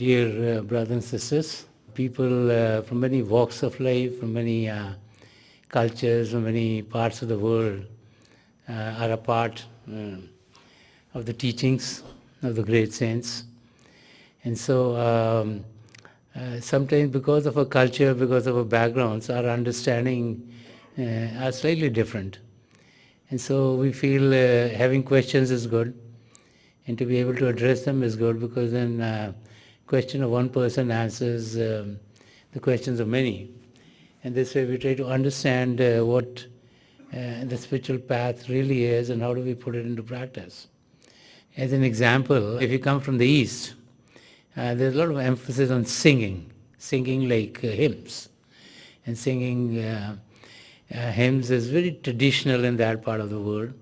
dear brothers and sisters, people from many walks of life, from many cultures, from many parts of the world are a part of the teachings of the great saints. And so sometimes because of our culture, because of our backgrounds, our understanding are slightly different. And so we feel having questions is good, and to be able to address them is good, because then question of one person answers the questions of many. And this way we try to understand what the spiritual path really is and how do we put it into practice. As an example, if you come from the East, there's a lot of emphasis on singing like hymns. And singing hymns is very traditional in that part of the world.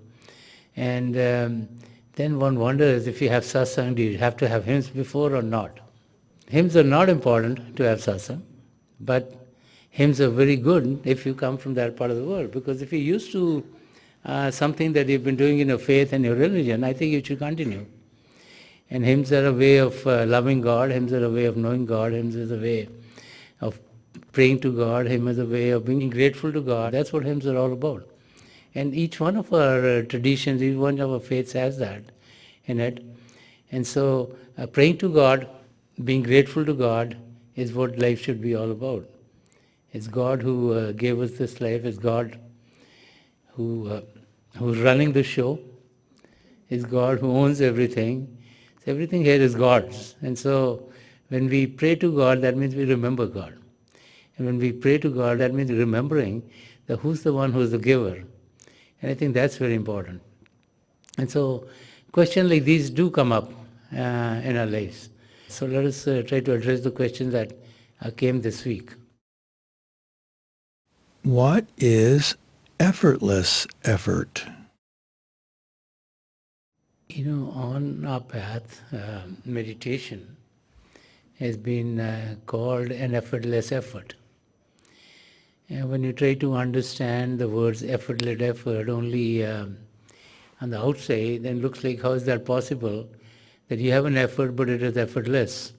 And then one wonders, if you have satsang, do you have to have hymns before or not? Hymns are not important to have satsang, but hymns are very good if you come from that part of the world, because if you're used to something that you've been doing in your faith and your religion, I think you should continue. And hymns are a way of loving God, hymns are a way of knowing God, hymns is a way of praying to God, hymns is a way of being grateful to God. That's what hymns are all about. And each one of our traditions, each one of our faiths has that in it. And so praying to God, being grateful to God is what life should be all about. It's God who gave us this life. It's God who's running the show. It's God who owns everything. So everything here is God's. And so when we pray to God, that means we remember God. And when we pray to God, that means remembering that who's the one who's the giver. And I think that's very important. And so questions like these do come up in our lives. So let us try to address the questions that came this week. What is effortless effort? On our path, meditation has been called an effortless effort. And when you try to understand the words effortless effort only on the outside, then it looks like, how is that possible that you have an effort but it is effortless?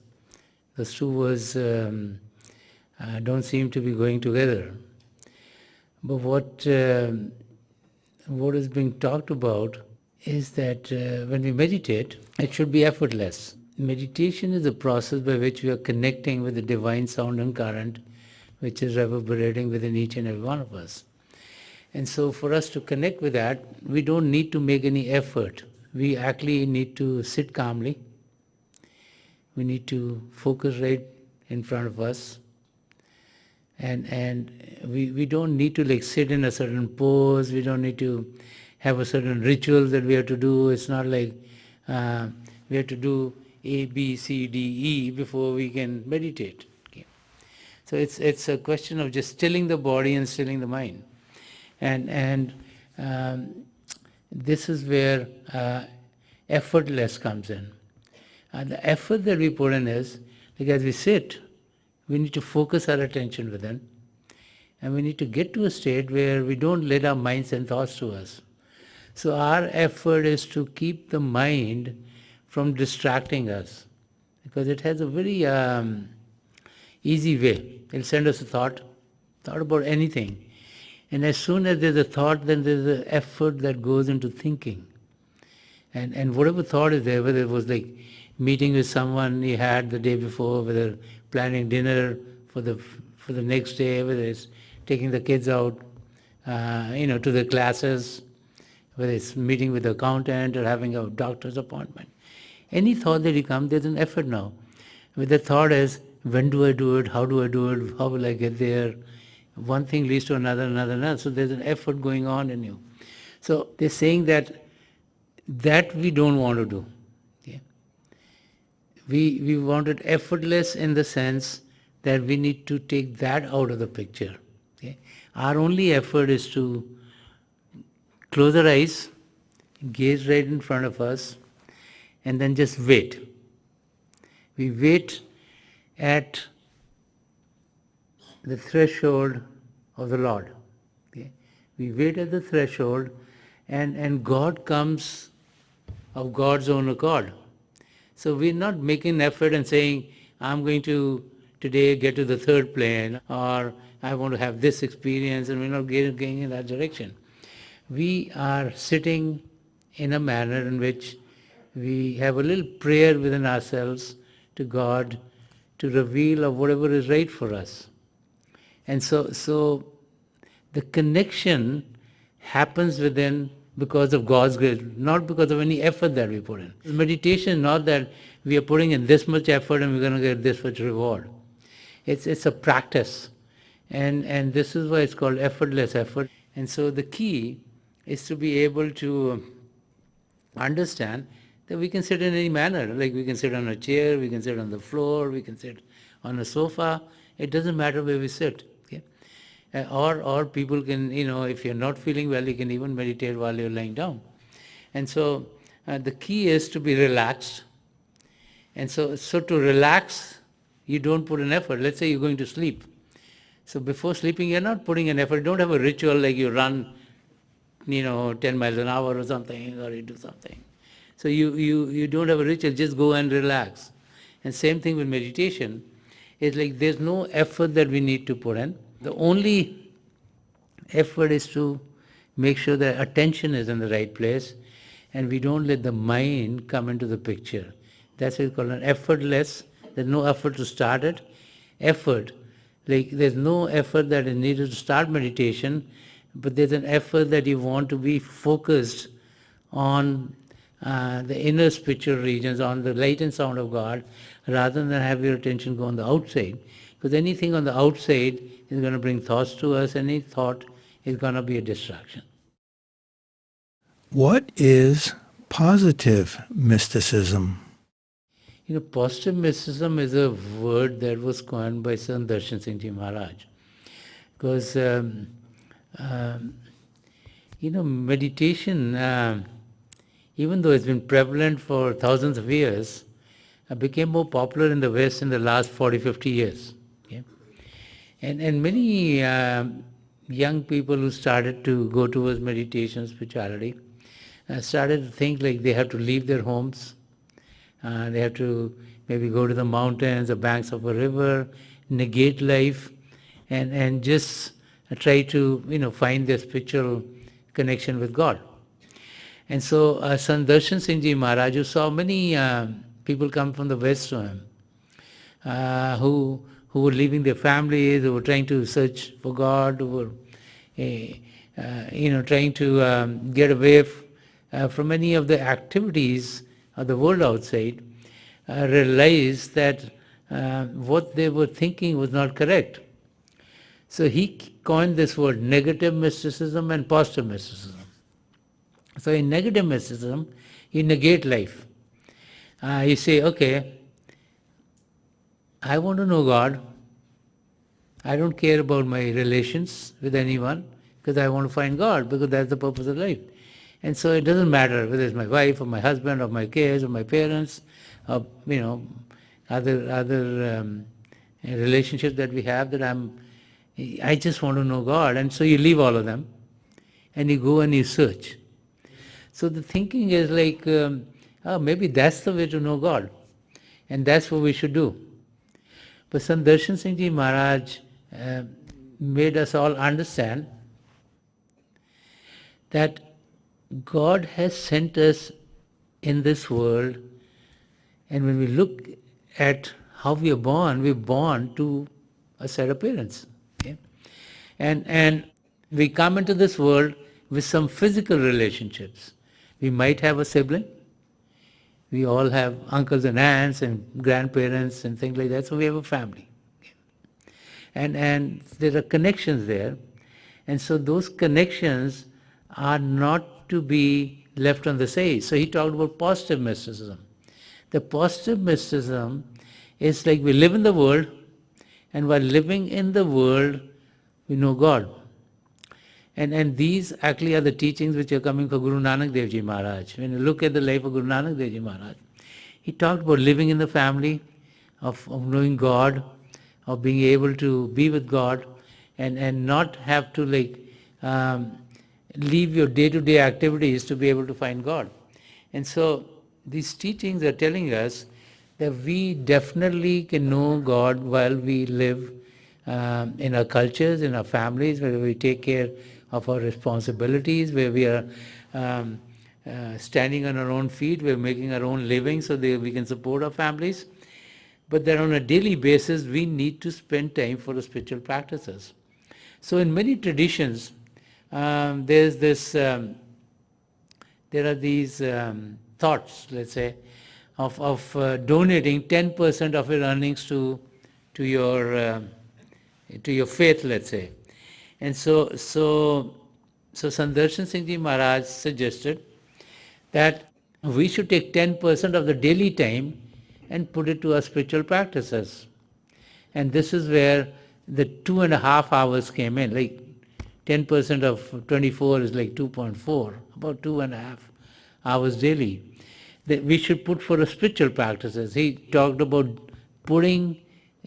Those two words don't seem to be going together. But what is being talked about is that when we meditate, it should be effortless. Meditation is a process by which we are connecting with the divine sound and current which is reverberating within each and every one of us. And so for us to connect with that, we don't need to make any effort. We actually need to sit calmly. We need to focus right in front of us. And we don't need to sit in a certain pose. We don't need to have a certain ritual that we have to do. It's not like we have to do A, B, C, D, E before we can meditate. Okay. So it's a question of just stilling the body and stilling the mind. And this is where effortless comes in. The effort that we put in is, as we sit, we need to focus our attention within, and we need to get to a state where we don't let our mind send thoughts to us. So our effort is to keep the mind from distracting us, because it has a very easy way. It'll send us a thought about anything. And as soon as there's a thought, then there's an effort that goes into thinking. And whatever thought is there, whether it was like meeting with someone you had the day before, whether planning dinner for the next day, whether it's taking the kids out, to the classes, whether it's meeting with the accountant or having a doctor's appointment. Any thought that you come, there's an effort now. With the thought is, when do I do it? How do I do it? How will I get there? One thing leads to another. So there's an effort going on in you. So they're saying that we don't want to do. Okay? We want it effortless in the sense that we need to take that out of the picture. Okay? Our only effort is to close our eyes, gaze right in front of us, and then just wait. We wait at the threshold of the Lord. Okay? We wait at the threshold, and God comes of God's own accord. So we're not making effort and saying, I'm going to today get to the third plane, or I want to have this experience, and we're not going in that direction. We are sitting in a manner in which we have a little prayer within ourselves to God to reveal of whatever is right for us. And so the connection happens within because of God's grace, not because of any effort that we put in. Meditation is not that we are putting in this much effort and we're going to get this much reward. It's a practice. And this is why it's called effortless effort. And so the key is to be able to understand that we can sit in any manner. Like we can sit on a chair, we can sit on the floor, we can sit on a sofa. It doesn't matter where we sit. Okay? Or people can, if you're not feeling well, you can even meditate while you're lying down. And so the key is to be relaxed. And so to relax, you don't put an effort. Let's say you're going to sleep. So before sleeping, you're not putting an effort. You don't have a ritual like you run 10 miles an hour or something, or you do something. So you don't have a ritual, just go and relax. And same thing with meditation. It's like there's no effort that we need to put in. The only effort is to make sure that attention is in the right place and we don't let the mind come into the picture. That's what it's called an effortless. There's no effort to start it. Effort, like there's no effort that is needed to start meditation, but there's an effort that you want to be focused on the inner spiritual regions, on the light and sound of God, rather than have your attention go on the outside. Because anything on the outside is going to bring thoughts to us. Any thought is going to be a distraction. What is positive mysticism? Positive mysticism is a word that was coined by Sant Rajinder Singh Maharaj. Because, meditation, even though it's been prevalent for thousands of years, became more popular in the West in the last 40, 50 years. Okay? And many young people who started to go towards meditation, spirituality, started to think like they have to leave their homes. They have to maybe go to the mountains, the banks of a river, negate life, and just try to find their spiritual connection with God. And so Sant Rajinder Singh Ji Maharaj, who saw many people come from the West to him, who were leaving their families, who were trying to search for God, who were trying to get away from many of the activities of the world outside, realized that what they were thinking was not correct. So he coined this word negative mysticism and positive mysticism. So in negative mysticism, you negate life. You say, okay, I want to know God. I don't care about my relations with anyone because I want to find God, because that's the purpose of life. And so it doesn't matter whether it's my wife or my husband or my kids or my parents or other relationships that we have, that I just want to know God. And so you leave all of them and you go and you search. So the thinking is like, maybe that's the way to know God, and that's what we should do. But Sant Rajinder Singh Ji Maharaj made us all understand that God has sent us in this world, and when we look at how we are born, we're born to a set of parents. Okay? And we come into this world with some physical relationships. We might have a sibling. We all have uncles and aunts and grandparents and things like that, so we have a family. Okay? And there are connections there. And so those connections are not to be left on the side. So he talked about positive mysticism. The positive mysticism is like we live in the world, and while living in the world, we know God. And these actually are the teachings which are coming from Guru Nanak Dev Ji Maharaj. When you look at the life of Guru Nanak Dev Ji Maharaj, he talked about living in the family, of knowing God, of being able to be with God, and not have to leave your day-to-day activities to be able to find God. And so these teachings are telling us that we definitely can know God while we live in our cultures, in our families, where we take care of our responsibilities, where we are standing on our own feet, we're making our own living so that we can support our families. But that on a daily basis, we need to spend time for the spiritual practices. So in many traditions, there's this, there are these thoughts, let's say, of donating 10% of your earnings to your faith, let's say. And so Sant Darshan Singh Ji Maharaj suggested that we should take 10% of the daily time and put it to our spiritual practices. And this is where the 2.5 hours came in. Like 10% of 24 is like 2.4, about 2.5 hours daily. That we should put for the spiritual practices. He talked about putting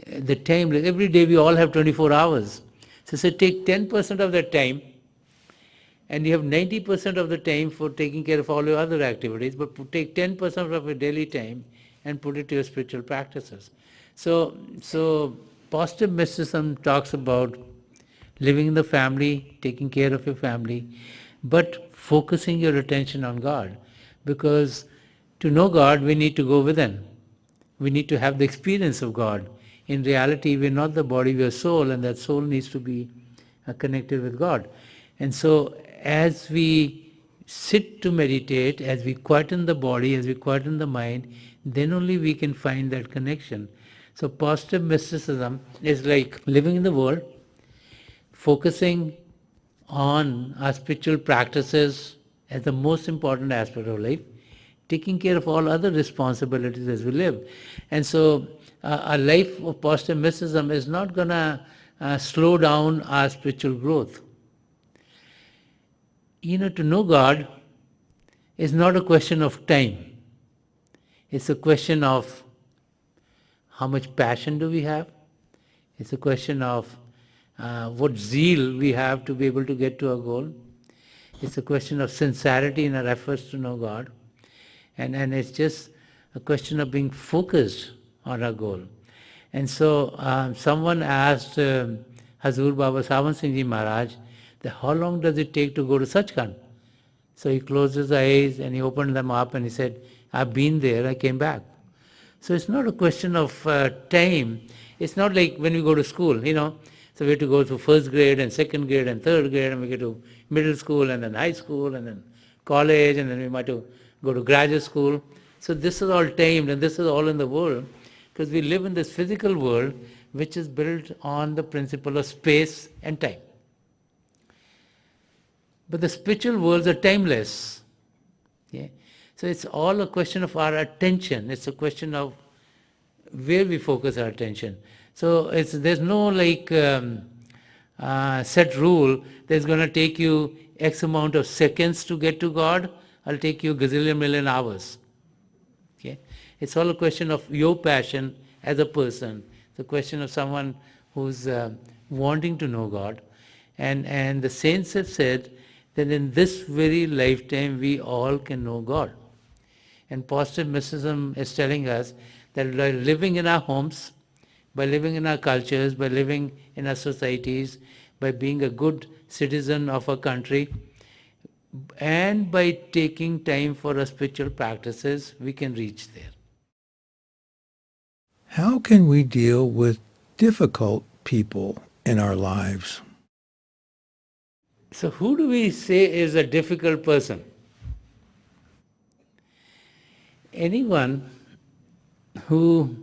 the time, like every day we all have 24 hours. So say take 10% of that time and you have 90% of the time for taking care of all your other activities, but take 10% of your daily time and put it to your spiritual practices. So positive mysticism talks about living in the family, taking care of your family, but focusing your attention on God. Because to know God, we need to go within. We need to have the experience of God. In reality, we're not the body, we're soul, and that soul needs to be connected with God. And so as we sit to meditate, as we quieten the body, as we quieten the mind, then only we can find that connection. So positive mysticism is like living in the world, focusing on our spiritual practices as the most important aspect of life, taking care of all other responsibilities as we live. And so a life of positive mysticism is not going to slow down our spiritual growth. To know God is not a question of time. It's a question of how much passion do we have. It's a question of what zeal we have to be able to get to our goal. It's a question of sincerity in our efforts to know God. And it's just a question of being focused on our goal. And so someone asked Hazur Baba Sawan Singh Ji Maharaj, that how long does it take to go to Sachkhand? So he closed his eyes and he opened them up and he said, I've been there, I came back. So it's not a question of time. It's not like when we go to school, So we have to go through first grade and second grade and third grade, and we get to middle school and then high school and then college, and then we might go to graduate school. So this is all timed, and this is all in the world, because we live in this physical world which is built on the principle of space and time. But the spiritual worlds are timeless. Okay? So it's all a question of our attention. It's a question of where we focus our attention. So there's no set rule that's going to take you X amount of seconds to get to God. I'll take you a gazillion million hours. Okay? It's all a question of your passion as a person. It's a question of someone who's wanting to know God. And the saints have said that in this very lifetime we all can know God. And positive mysticism is telling us that by living in our homes, by living in our cultures, by living in our societies, by being a good citizen of our country, and by taking time for our spiritual practices, we can reach there. How can we deal with difficult people in our lives? So who do we say is a difficult person? Anyone who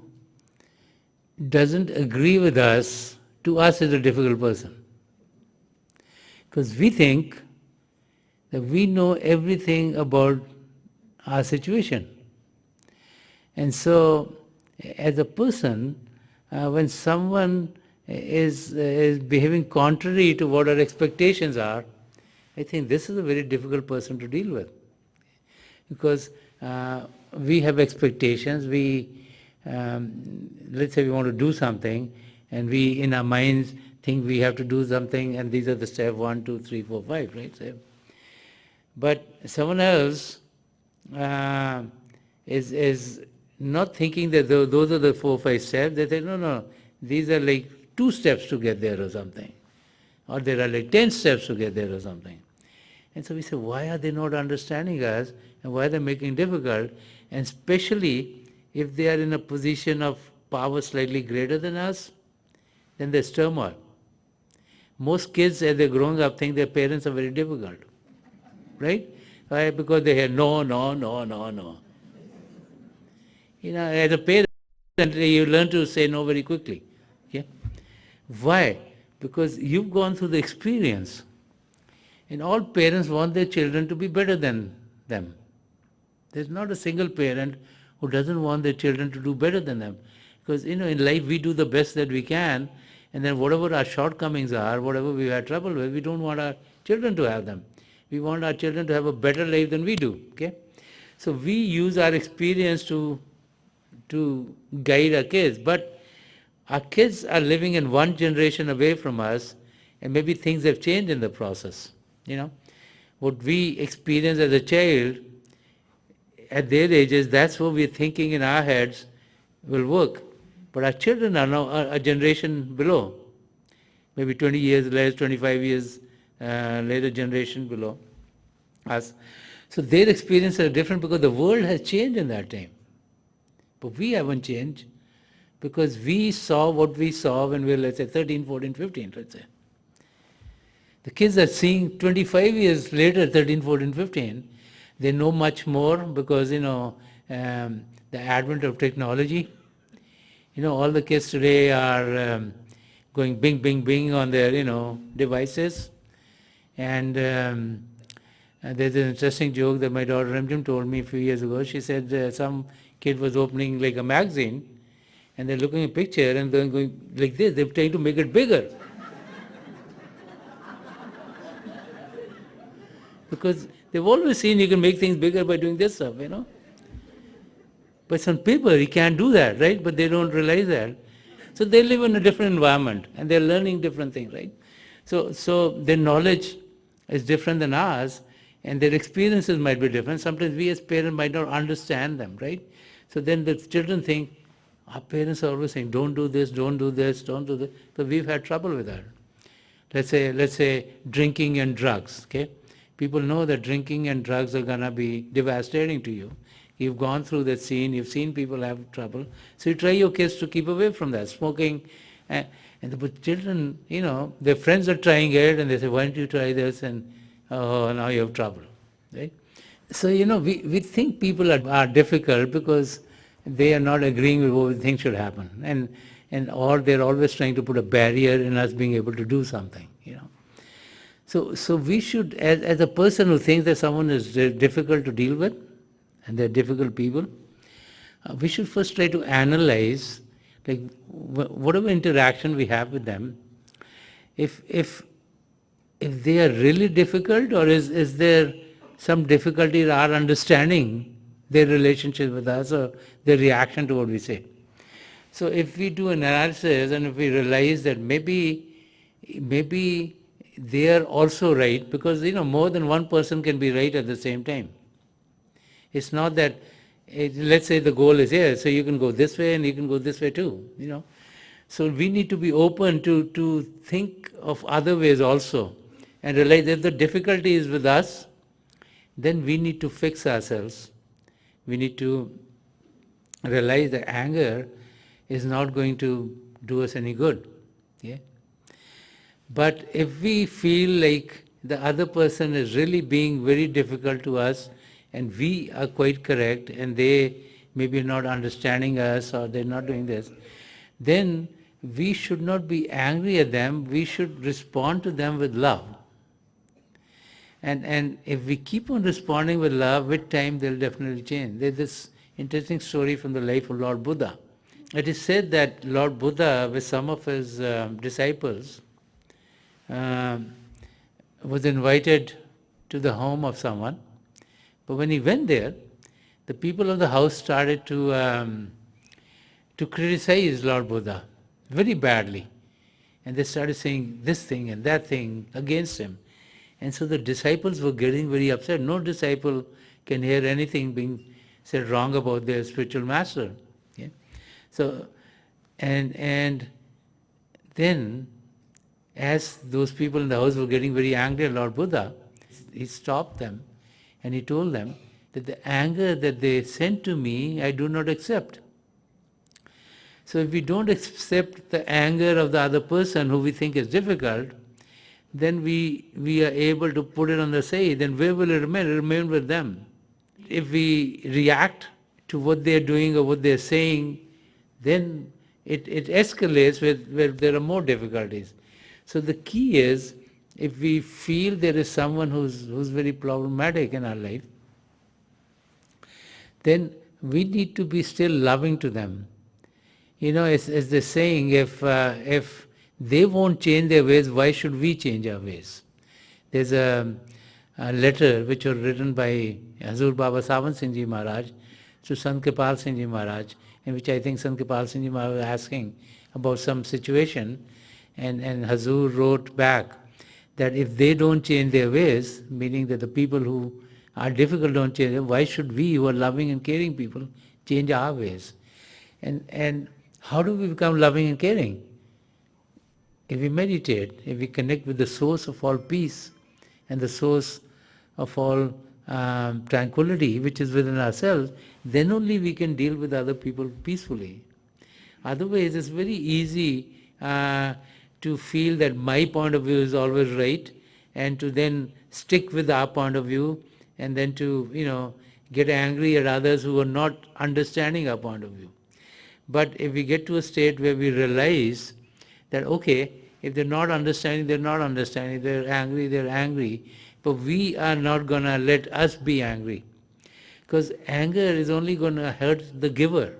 doesn't agree with us, to us is a difficult person. Because we think that we know everything about our situation. And so, as a person, when someone is behaving contrary to what our expectations are, I think this is a very difficult person to deal with. Because we have expectations, let's say we want to do something, and we in our minds think we have to do something, and these are the step 1, 2, 3, 4, 5, right? So, but someone else is not thinking that those are the 4 or 5 steps. They say, no, no, these are like 2 steps to get there or something. Or there are like 10 steps to get there or something. And so we say, why are they not understanding us and why are they making it difficult? And especially if they are in a position of power slightly greater than us, then there's turmoil. Most kids as they're growing up think their parents are very difficult. Right? Why? Because they hear no, no, no, no, no. As a parent, you learn to say no very quickly. Okay? Why? Because you've gone through the experience. And all parents want their children to be better than them. There's not a single parent who doesn't want their children to do better than them. Because, in life we do the best that we can, and then whatever our shortcomings are, whatever we had trouble with, we don't want our children to have them. We want our children to have a better life than we do. Okay? So we use our experience to guide our kids. But our kids are living in one generation away from us, and maybe things have changed in the process. What we experience as a child, at their ages, that's what we're thinking in our heads will work. But our children are now a generation below. Maybe 20 years less, 25 years later generation below us. So their experiences are different because the world has changed in that time. But we haven't changed because we saw what we saw when we were, let's say, 13, 14, 15, let's say. The kids are seeing 25 years later, 13, 14, 15, they know much more because, the advent of technology. All the kids today are going bing, bing, bing on their, devices. And there's an interesting joke that my daughter Ramjam told me a few years ago. She said some kid was opening like a magazine and they're looking at a picture and they're going like this. They're trying to make it bigger. Because they've always seen you can make things bigger by doing this stuff, But some people, you can't do that, right? But they don't realize that. So they live in a different environment and they're learning different things, right? So their knowledge is different than ours and their experiences might be different. Sometimes we as parents might not understand them, right? So then the children think, our parents are always saying, don't do this, don't do this, don't do this. So we've had trouble with that. Let's say drinking and drugs, okay? People know that drinking and drugs are going to be devastating to you. You've gone through that scene, you've seen people have trouble. So you try your kids to keep away from that, smoking. And the children, their friends are trying it and they say, why don't you try this? And now you have trouble, right? So, we think people are difficult because they are not agreeing with what we think should happen. Or they're always trying to put a barrier in us being able to do something, So we should, as a person who thinks that someone is difficult to deal with, and they're difficult people, we should first try to analyze, like whatever interaction we have with them, if they are really difficult, or is there some difficulty in our understanding their relationship with us or their reaction to what we say. So if we do an analysis and if we realize that maybe they are also right, because more than one person can be right at the same time. It's not that, let's say the goal is here, so you can go this way and you can go this way too, So we need to be open to think of other ways also and realize if the difficulty is with us, then we need to fix ourselves. We need to realize that anger is not going to do us any good. Yeah? But if we feel like the other person is really being very difficult to us and we are quite correct and they maybe not understanding us or they're not doing this, then we should not be angry at them, we should respond to them with love. And if we keep on responding with love, with time they'll definitely change. There's this interesting story from the life of Lord Buddha. It is said that Lord Buddha, with some of his disciples, was invited to the home of someone. But when he went there, the people of the house started to criticize Lord Buddha very badly. And they started saying this thing and that thing against him. And so the disciples were getting very upset. No disciple can hear anything being said wrong about their spiritual master. Yeah? So, and then as those people in the house were getting very angry at Lord Buddha, he stopped them and he told them that the anger that they sent to me, I do not accept. So if we don't accept the anger of the other person who we think is difficult, then we are able to put it on the side, then where will it remain? It will remain with them. If we react to what they're doing or what they're saying, then it escalates where there are more difficulties. So the key is, if we feel there is someone who's very problematic in our life, then we need to be still loving to them. You know, as they're saying, if they won't change their ways, why should we change our ways? There's a letter which was written by Hazur Baba Sawan Singh Ji Maharaj to Sant Kripal Singh Ji Maharaj, in which I think Sant Kripal Singh Ji Maharaj was asking about some situation, and Hazur wrote back that if they don't change their ways, meaning that the people who are difficult don't change them, why should we, who are loving and caring people, change our ways? And how do we become loving and caring? If we meditate, if we connect with the source of all peace and the source of all tranquility, which is within ourselves, then only we can deal with other people peacefully. Otherwise, it's very easy to feel that my point of view is always right, and to then stick with our point of view, and then to, get angry at others who are not understanding our point of view. But if we get to a state where we realize that, okay, if they're not understanding, they're not understanding, they're angry, they're angry, but we are not going to let us be angry. Because anger is only going to hurt the giver.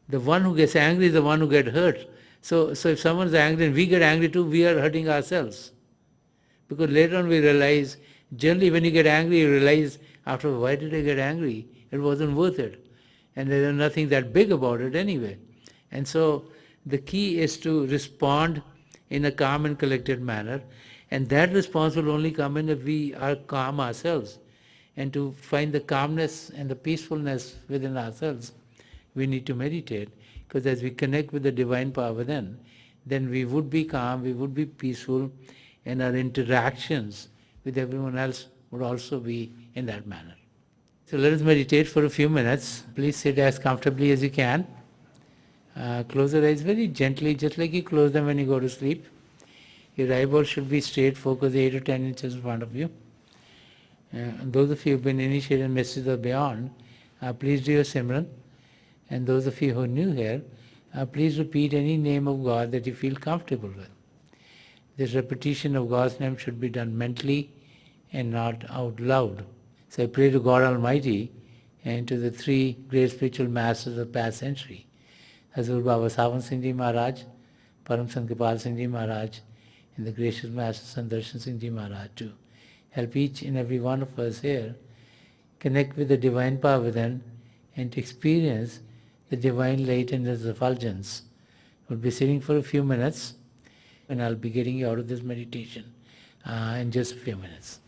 The one who gets angry is the one who gets hurt. So if someone's angry and we get angry too, we are hurting ourselves. Because later on we realize, generally when you get angry, you realize, after, why did I get angry? It wasn't worth it. And there's nothing that big about it anyway. And so the key is to respond in a calm and collected manner. And that response will only come in if we are calm ourselves. And to find the calmness and the peacefulness within ourselves, we need to meditate. Because as we connect with the divine power within, then we would be calm, we would be peaceful, and our interactions with everyone else would also be in that manner. So let us meditate for a few minutes. Please sit as comfortably as you can. Close your eyes very gently, just like you close them when you go to sleep. Your eyeballs should be straight, focus 8 or 10 inches in front of you. Those of you who have been initiated in Mysticism or beyond, please do your Simran. And those of you who are new here, please repeat any name of God that you feel comfortable with. This repetition of God's name should be done mentally and not out loud. So I pray to God Almighty and to the three great spiritual masters of past century, Hazur Baba Sawan Singh Ji Maharaj, Param Sant Kripal Singh Ji Maharaj, and the gracious Master Sant Rajinder Singh Ji Maharaj, to help each and every one of us here connect with the divine power within and to experience the divine light and its effulgence. We'll be sitting for a few minutes, and I'll be getting you out of this meditation in just a few minutes.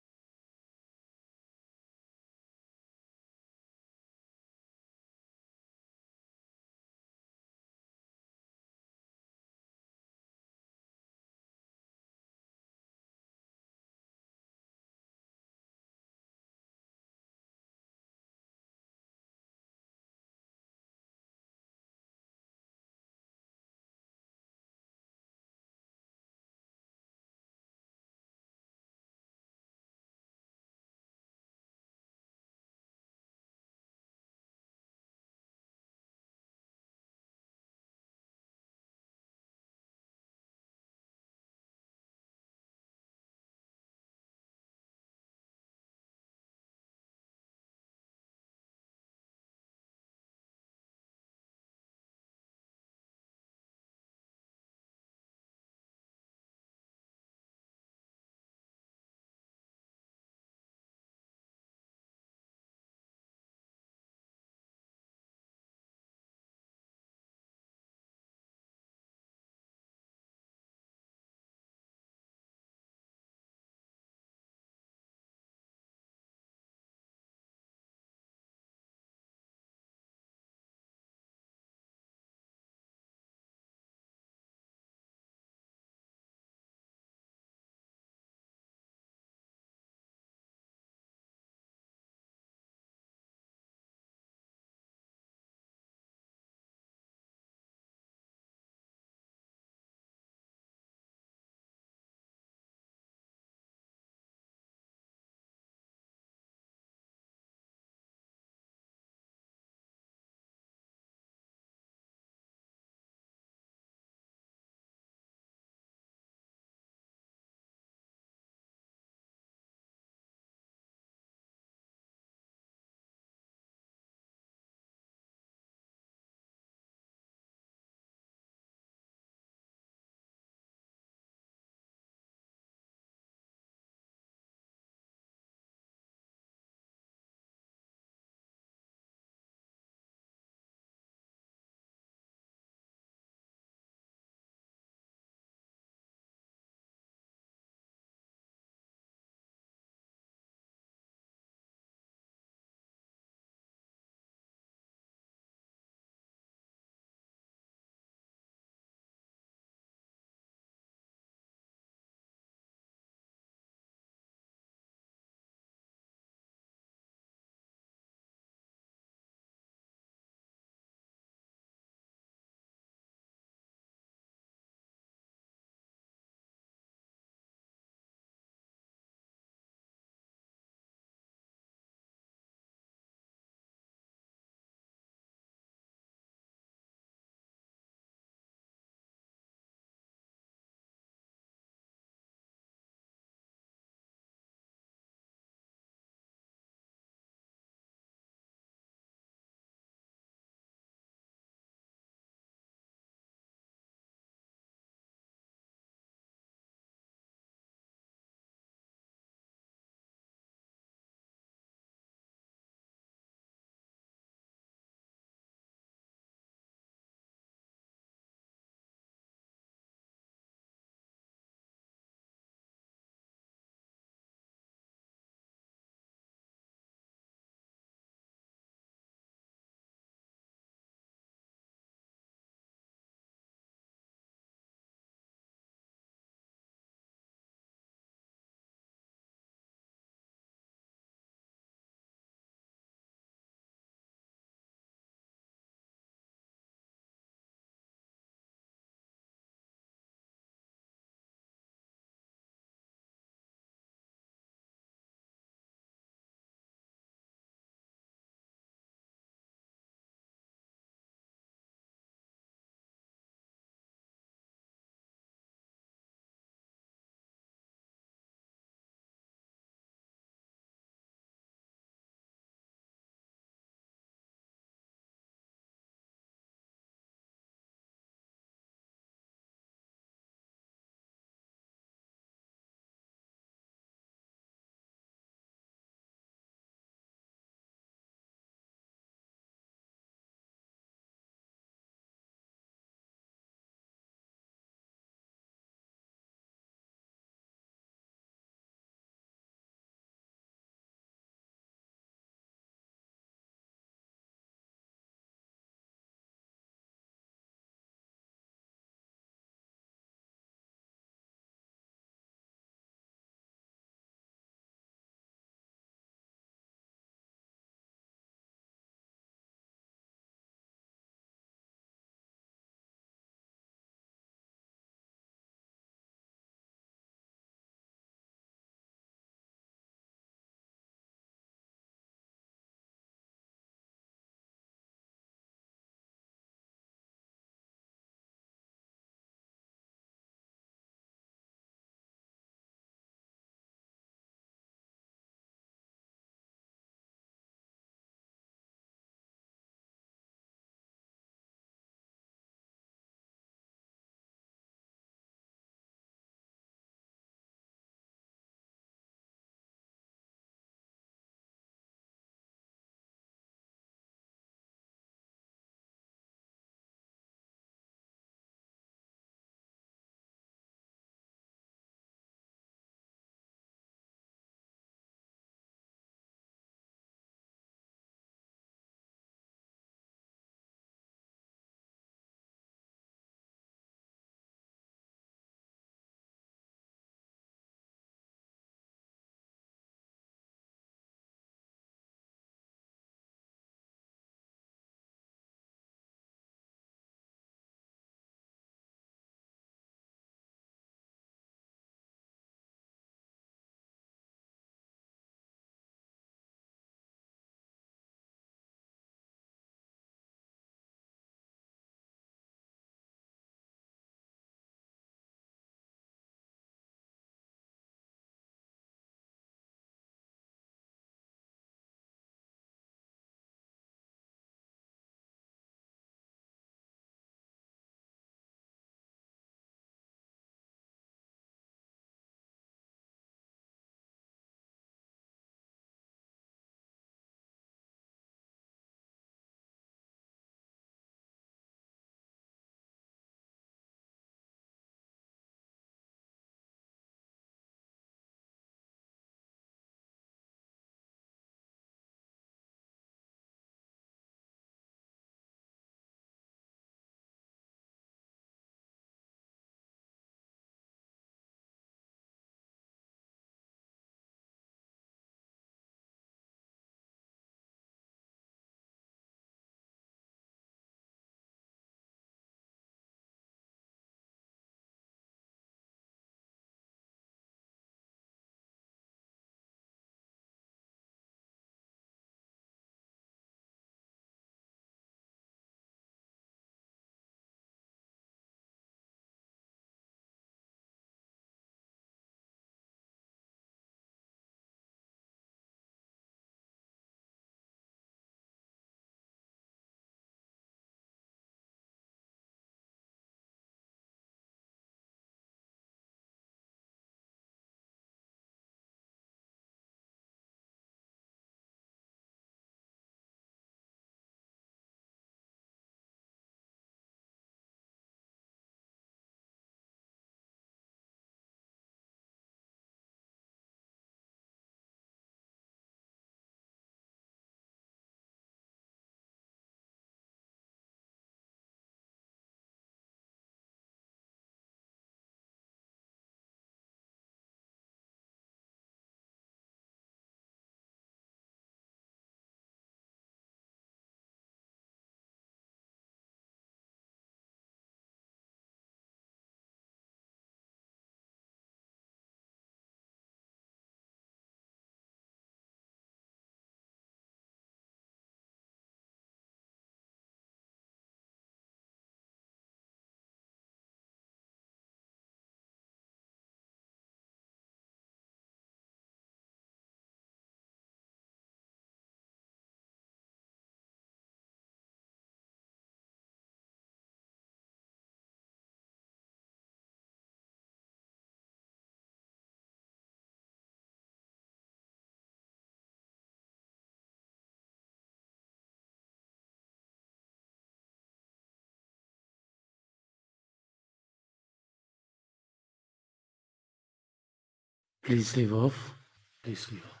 Please leave off. Please leave off.